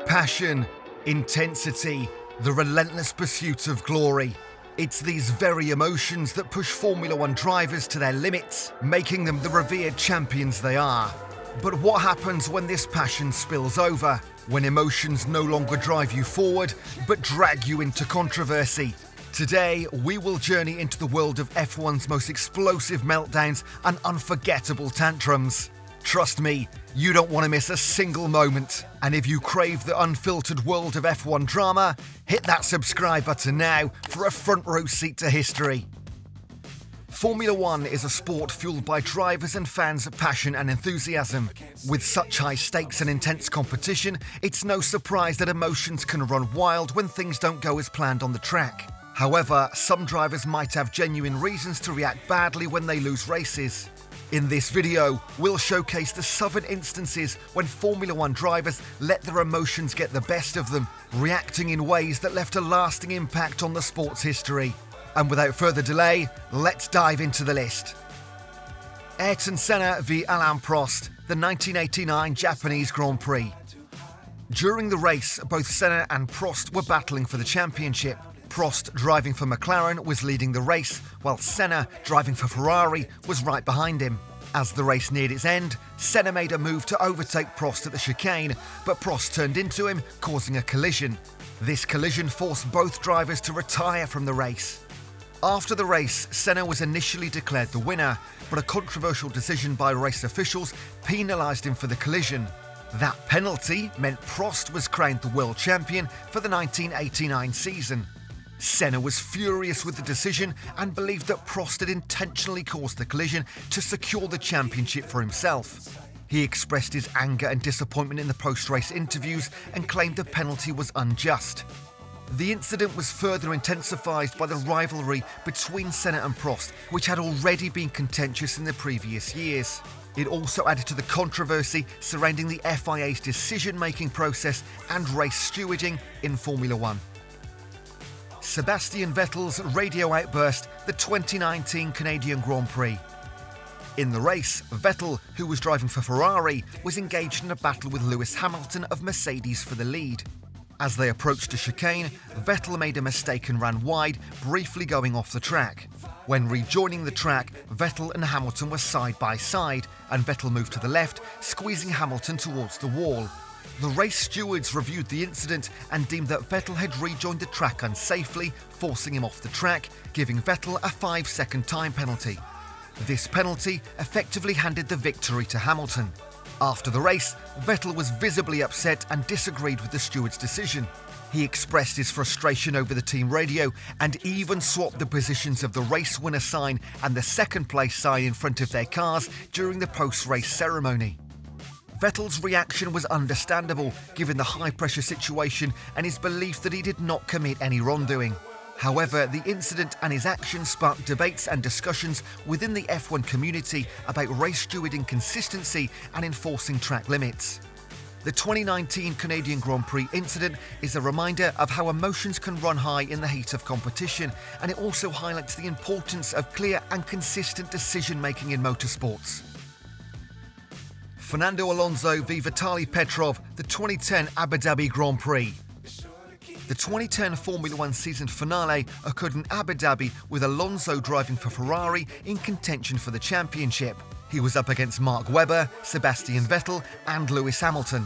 Passion, intensity, the relentless pursuit of glory. It's these very emotions that push Formula One drivers to their limits, making them the revered champions they are. But what happens when this passion spills over? When emotions no longer drive you forward, but drag you into controversy? Today, we will journey into the world of F1's most explosive meltdowns and unforgettable tantrums. Trust me, you don't want to miss a single moment. And if you crave the unfiltered world of F1 drama, hit that subscribe button now for a front row seat to history. Formula One is a sport fueled by drivers and fans' passion and enthusiasm. With such high stakes and intense competition, it's no surprise that emotions can run wild when things don't go as planned on the track. However, some drivers might have genuine reasons to react badly when they lose races. In this video, we'll showcase the 7 instances when Formula One drivers let their emotions get the best of them, reacting in ways that left a lasting impact on the sport's history. And without further delay, let's dive into the list. Ayrton Senna v Alain Prost, the 1989 Japanese Grand Prix. During the race, both Senna and Prost were battling for the championship. Prost, driving for McLaren, was leading the race, while Senna, driving for Ferrari, was right behind him. As the race neared its end, Senna made a move to overtake Prost at the chicane, but Prost turned into him, causing a collision. This collision forced both drivers to retire from the race. After the race, Senna was initially declared the winner, but a controversial decision by race officials penalised him for the collision. That penalty meant Prost was crowned the world champion for the 1989 season. Senna was furious with the decision and believed that Prost had intentionally caused the collision to secure the championship for himself. He expressed his anger and disappointment in the post-race interviews and claimed the penalty was unjust. The incident was further intensified by the rivalry between Senna and Prost, which had already been contentious in the previous years. It also added to the controversy surrounding the FIA's decision-making process and race stewarding in Formula One. Sebastian Vettel's radio outburst, the 2019 Canadian Grand Prix. In the race, Vettel, who was driving for Ferrari, was engaged in a battle with Lewis Hamilton of Mercedes for the lead. As they approached a chicane, Vettel made a mistake and ran wide, briefly going off the track. When rejoining the track, Vettel and Hamilton were side by side, and Vettel moved to the left, squeezing Hamilton towards the wall. The race stewards reviewed the incident and deemed that Vettel had rejoined the track unsafely, forcing him off the track, giving Vettel a 5-second time penalty. This penalty effectively handed the victory to Hamilton. After the race, Vettel was visibly upset and disagreed with the steward's decision. He expressed his frustration over the team radio and even swapped the positions of the race winner sign and the second place sign in front of their cars during the post-race ceremony. Vettel's reaction was understandable given the high-pressure situation and his belief that he did not commit any wrongdoing. However, the incident and his actions sparked debates and discussions within the F1 community about race stewarding consistency and enforcing track limits. The 2019 Canadian Grand Prix incident is a reminder of how emotions can run high in the heat of competition, and it also highlights the importance of clear and consistent decision-making in motorsports. Fernando Alonso v Vitaly Petrov, the 2010 Abu Dhabi Grand Prix. The 2010 Formula One season finale occurred in Abu Dhabi with Alonso driving for Ferrari in contention for the championship. He was up against Mark Webber, Sebastian Vettel and Lewis Hamilton.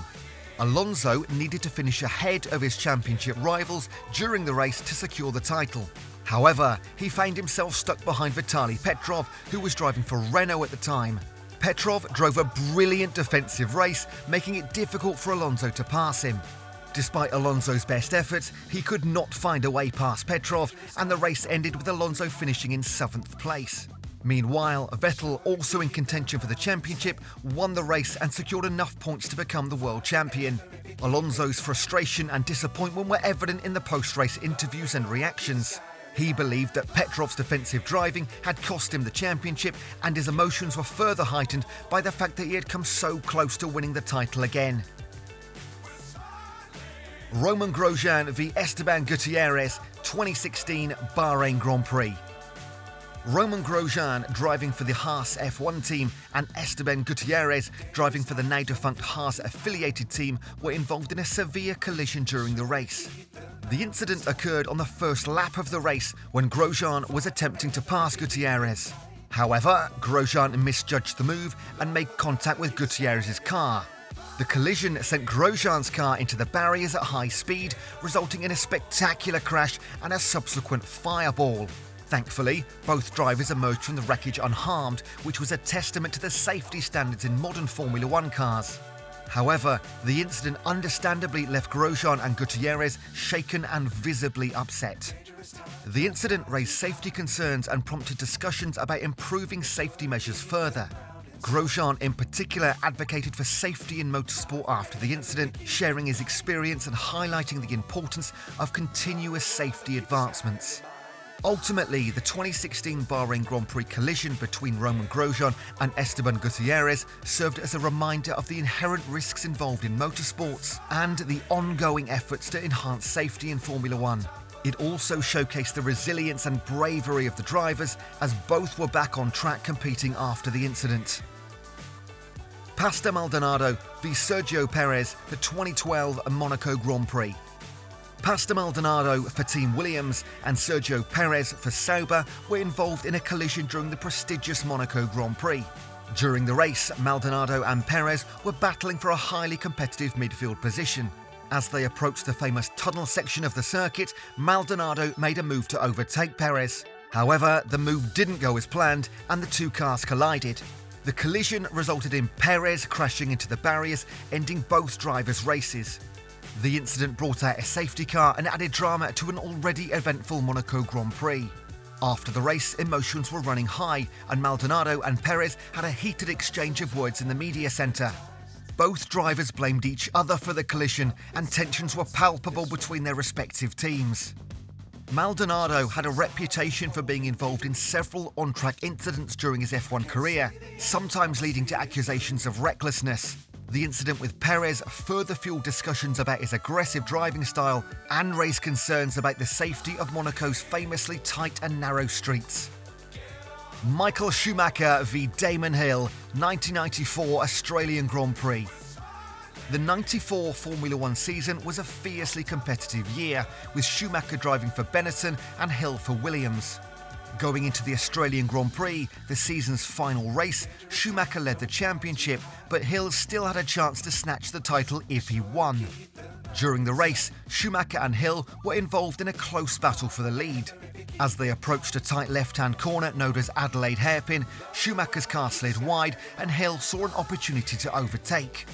Alonso needed to finish ahead of his championship rivals during the race to secure the title. However, he found himself stuck behind Vitaly Petrov, who was driving for Renault at the time. Petrov drove a brilliant defensive race, making it difficult for Alonso to pass him. Despite Alonso's best efforts, he could not find a way past Petrov, and the race ended with Alonso finishing in 7th place. Meanwhile, Vettel, also in contention for the championship, won the race and secured enough points to become the world champion. Alonso's frustration and disappointment were evident in the post-race interviews and reactions. He believed that Petrov's defensive driving had cost him the championship, and his emotions were further heightened by the fact that he had come so close to winning the title again. Romain Grosjean v Esteban Gutierrez, 2016 Bahrain Grand Prix. Romain Grosjean, driving for the Haas F1 team, and Esteban Gutierrez, driving for the now-defunct Haas-affiliated team, were involved in a severe collision during the race. The incident occurred on the first lap of the race when Grosjean was attempting to pass Gutierrez. However, Grosjean misjudged the move and made contact with Gutierrez's car. The collision sent Grosjean's car into the barriers at high speed, resulting in a spectacular crash and a subsequent fireball. Thankfully, both drivers emerged from the wreckage unharmed, which was a testament to the safety standards in modern Formula One cars. However, the incident understandably left Grosjean and Gutierrez shaken and visibly upset. The incident raised safety concerns and prompted discussions about improving safety measures further. Grosjean in particular advocated for safety in motorsport after the incident, sharing his experience and highlighting the importance of continuous safety advancements. Ultimately, the 2016 Bahrain Grand Prix collision between Romain Grosjean and Esteban Gutierrez served as a reminder of the inherent risks involved in motorsports and the ongoing efforts to enhance safety in Formula One. It also showcased the resilience and bravery of the drivers as both were back on track competing after the incident. Pastor Maldonado v Sergio Perez, the 2012 Monaco Grand Prix. Pastor Maldonado for Team Williams and Sergio Perez for Sauber were involved in a collision during the prestigious Monaco Grand Prix. During the race, Maldonado and Perez were battling for a highly competitive midfield position. As they approached the famous tunnel section of the circuit, Maldonado made a move to overtake Perez. However, the move didn't go as planned and the two cars collided. The collision resulted in Perez crashing into the barriers, ending both drivers' races. The incident brought out a safety car and added drama to an already eventful Monaco Grand Prix. After the race, emotions were running high and Maldonado and Perez had a heated exchange of words in the media centre. Both drivers blamed each other for the collision and tensions were palpable between their respective teams. Maldonado had a reputation for being involved in several on-track incidents during his F1 career, sometimes leading to accusations of recklessness. The incident with Perez further fueled discussions about his aggressive driving style and raised concerns about the safety of Monaco's famously tight and narrow streets. Michael Schumacher v Damon Hill, 1994 Australian Grand Prix. The 94 Formula One season was a fiercely competitive year, with Schumacher driving for Benetton and Hill for Williams. Going into the Australian Grand Prix, the season's final race, Schumacher led the championship, but Hill still had a chance to snatch the title if he won. During the race, Schumacher and Hill were involved in a close battle for the lead. As they approached a tight left-hand corner known as Adelaide Hairpin, Schumacher's car slid wide and Hill saw an opportunity to overtake.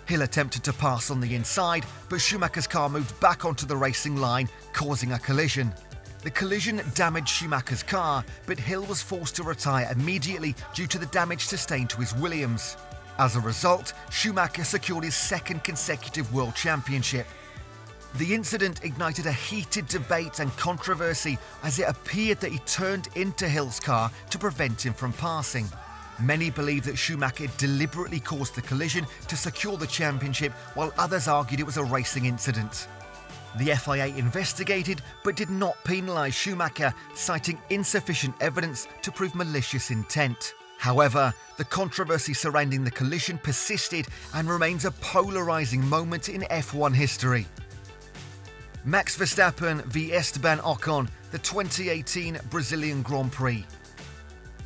Hill attempted to pass on the inside, but Schumacher's car moved back onto the racing line, causing a collision. The collision damaged Schumacher's car, but Hill was forced to retire immediately due to the damage sustained to his Williams. As a result, Schumacher secured his second consecutive World Championship. The incident ignited a heated debate and controversy as it appeared that he turned into Hill's car to prevent him from passing. Many believe that Schumacher deliberately caused the collision to secure the championship, while others argued it was a racing incident. The FIA investigated but did not penalise Schumacher, citing insufficient evidence to prove malicious intent. However, the controversy surrounding the collision persisted and remains a polarising moment in F1 history. Max Verstappen v Esteban Ocon, the 2018 Brazilian Grand Prix.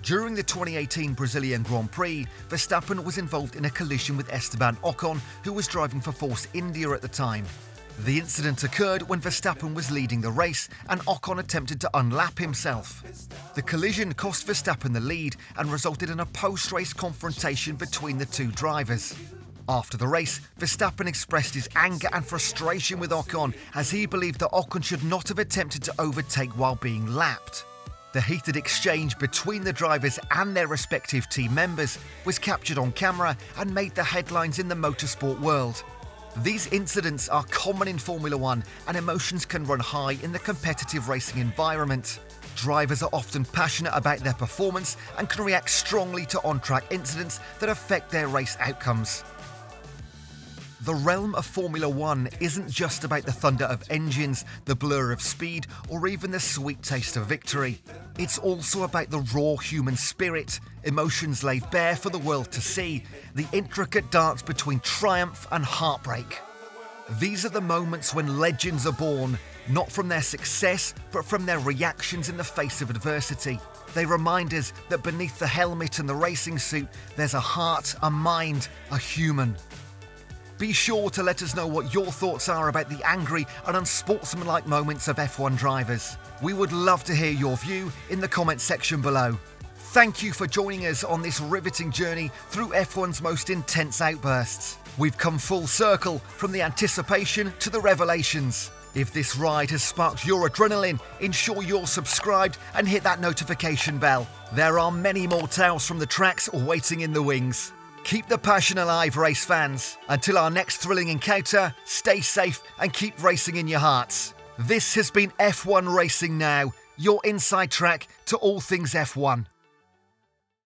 During the 2018 Brazilian Grand Prix, Verstappen was involved in a collision with Esteban Ocon, who was driving for Force India at the time. The incident occurred when Verstappen was leading the race and Ocon attempted to unlap himself. The collision cost Verstappen the lead and resulted in a post-race confrontation between the two drivers. After the race, Verstappen expressed his anger and frustration with Ocon as he believed that Ocon should not have attempted to overtake while being lapped. The heated exchange between the drivers and their respective team members was captured on camera and made the headlines in the motorsport world. These incidents are common in Formula One and emotions can run high in the competitive racing environment. Drivers are often passionate about their performance and can react strongly to on-track incidents that affect their race outcomes. The realm of Formula One isn't just about the thunder of engines, the blur of speed, or even the sweet taste of victory. It's also about the raw human spirit, emotions laid bare for the world to see, the intricate dance between triumph and heartbreak. These are the moments when legends are born, not from their success, but from their reactions in the face of adversity. They remind us that beneath the helmet and the racing suit, there's a heart, a mind, a human. Be sure to let us know what your thoughts are about the angry and unsportsmanlike moments of F1 drivers. We would love to hear your view in the comments section below. Thank you for joining us on this riveting journey through F1's most intense outbursts. We've come full circle from the anticipation to the revelations. If this ride has sparked your adrenaline, ensure you're subscribed and hit that notification bell. There are many more tales from the tracks waiting in the wings. Keep the passion alive, race fans. Until our next thrilling encounter, stay safe and keep racing in your hearts. This has been F1 Racing Now, your inside track to all things F1.